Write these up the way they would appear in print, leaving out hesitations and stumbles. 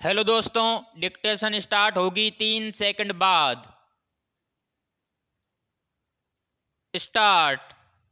Hello दोस्तों, dictation start होगी 3 second बाद। स्टार्ट।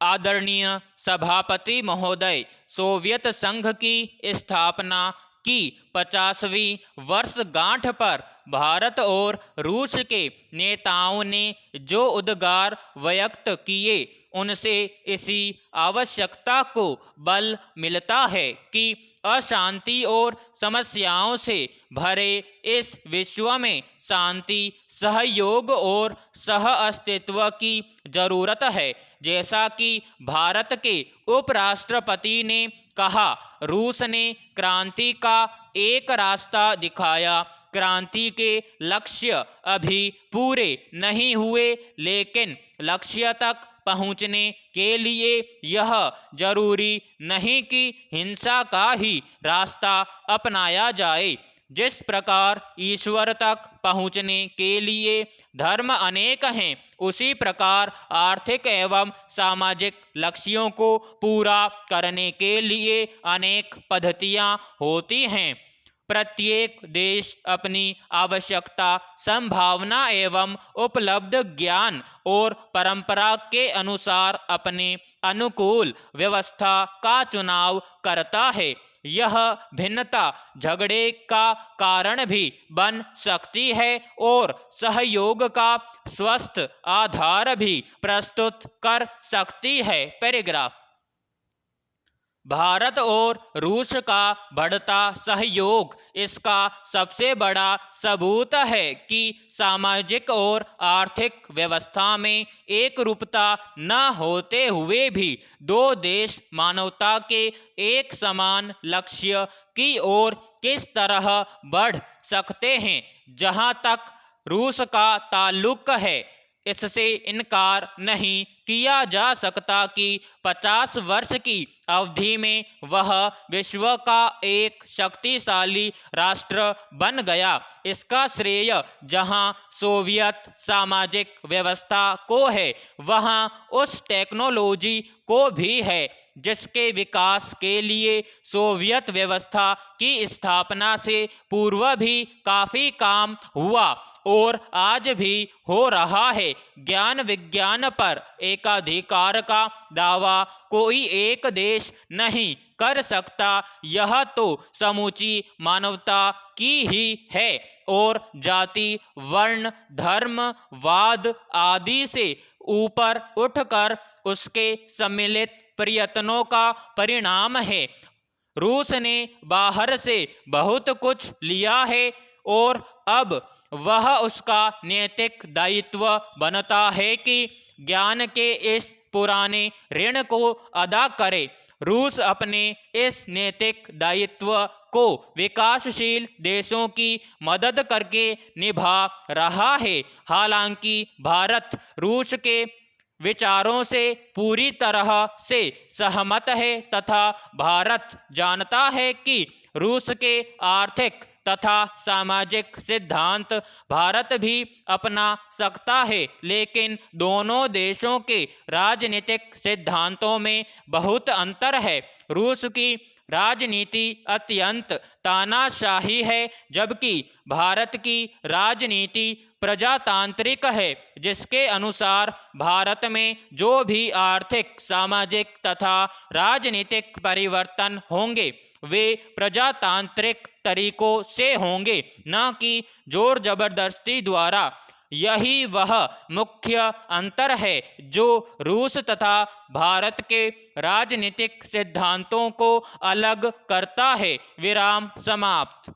आदरणीय सभापति महोदय, सोवियत संघ की स्थापना की 50वीं वर्षगांठ पर भारत और रूस के नेताओं ने जो उद्गार व्यक्त किए, उनसे इसी आवश्यकता को बल मिलता है कि अशांति और समस्याओं से भरे इस विश्व में शांति, सहयोग और सह अस्तित्व की जरूरत है। जैसा कि भारत के उपराष्ट्रपति ने कहा, रूस ने क्रांति का एक रास्ता दिखाया। क्रांति के लक्ष्य अभी पूरे नहीं हुए, लेकिन लक्ष्य तक पहुंचने के लिए यह जरूरी नहीं कि हिंसा का ही रास्ता अपनाया जाए। जिस प्रकार ईश्वर तक पहुंचने के लिए धर्म अनेक हैं, उसी प्रकार आर्थिक एवं सामाजिक लक्ष्यों को पूरा करने के लिए अनेक पद्धतियां होती हैं। प्रत्येक देश अपनी आवश्यकता, संभावना एवं उपलब्ध ज्ञान और परंपरा के अनुसार अपने अनुकूल व्यवस्था का चुनाव करता है। यह भिन्नता झगड़े का कारण भी बन सकती है और सहयोग का स्वस्थ आधार भी प्रस्तुत कर सकती है। पैराग्राफ। भारत और रूस का बढ़ता सहयोग इसका सबसे बड़ा सबूत है कि सामाजिक और आर्थिक व्यवस्था में एक रूपता न होते हुए भी दो देश मानवता के एक समान लक्ष्य की ओर किस तरह बढ़ सकते हैं। जहां तक रूस का ताल्लुक है, इससे इनकार नहीं किया जा सकता कि 50 वर्ष की अवधि में वह विश्व का एक शक्तिशाली राष्ट्र बन गया। इसका श्रेय जहां सोवियत सामाजिक व्यवस्था को है, वहां उस टेक्नोलॉजी को भी है जिसके विकास के लिए सोवियत व्यवस्था की स्थापना से पूर्व भी काफ़ी काम हुआ और आज भी हो रहा है। ज्ञान विज्ञान पर एकाधिकार का दावा कोई एक देश नहीं कर सकता। यह तो समूची मानवता की ही है और जाति, वर्ण, धर्म, वाद आदि से ऊपर उठकर उसके सम्मिलित प्रयत्नों का परिणाम है। रूस ने बाहर से बहुत कुछ लिया है और अब वह उसका नैतिक दायित्व बनता है कि ज्ञान के इस पुराने ऋण को अदा करे। रूस अपने इस नैतिक दायित्व को विकासशील देशों की मदद करके निभा रहा है। हालांकि भारत रूस के विचारों से पूरी तरह से सहमत है तथा भारत जानता है कि रूस के आर्थिक तथा सामाजिक सिद्धांत भारत भी अपना सकता है, लेकिन दोनों देशों के राजनीतिक सिद्धांतों में बहुत अंतर है। रूस की राजनीति अत्यंत तानाशाही है, जबकि भारत की राजनीति प्रजातांत्रिक है, जिसके अनुसार भारत में जो भी आर्थिक, सामाजिक तथा राजनीतिक परिवर्तन होंगे, वे प्रजातांत्रिक तरीकों से होंगे, न कि जोर जबरदस्ती द्वारा। यही वह मुख्य अंतर है जो रूस तथा भारत के राजनीतिक सिद्धांतों को अलग करता है। विराम समाप्त।